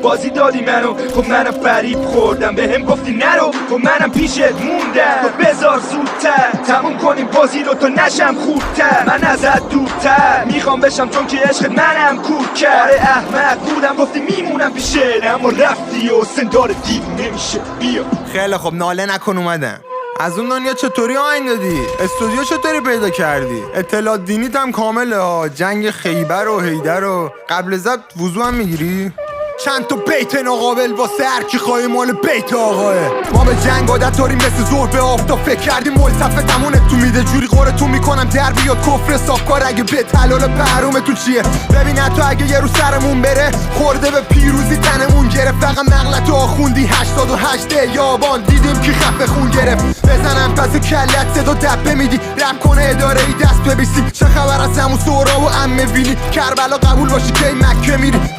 بازی دادی منو، خب منم فریب خوردم بهم گفتی نرو، خب منم پیشت موندم. خب بذار زودتر تموم کنیم بازی رو تا نشم خوبتر، من ازت دورتر میخوام بشم چون که عشقت منم کور کرد. آره احمق بودم گفتی میمونم پیشت، اما رفتی و سندار دیوونه میشه. بیا خیلی خب ناله نکن اومدم. از اون دنیا چطوری آهنگ دادی؟ استودیو چطوری پیدا کردی؟ اطلاعات دینیت هم کامله ها، جنگ خیبر و حیدر و قبل ضبط وضو هم میگیری؟ چند تا بیت ناقابل واسه هر کی خواهی مال بیت آقاه. ما به جنگ عادت داریم مثل زور به آفتاب، فکر کردیم ملتفه تمونه تو میده جوری قورتون میکنم در بیاد کفر صافکار. اگه به حلال پهرومتون چیه؟ ببین حتی اگه یه رو سرمون بره خورده به پیروزی تنمون گرفت. فقط مغلط و آخوندی 88 یابان دیدیم کی خفه خون گرفت. بزنم پس کلت صدا دبه میدی رپ کنه اداره ای دست ببیسی. چه خبر از همون سورا و عمه ویلی؟ کربلا قبول باشی که مکه میری.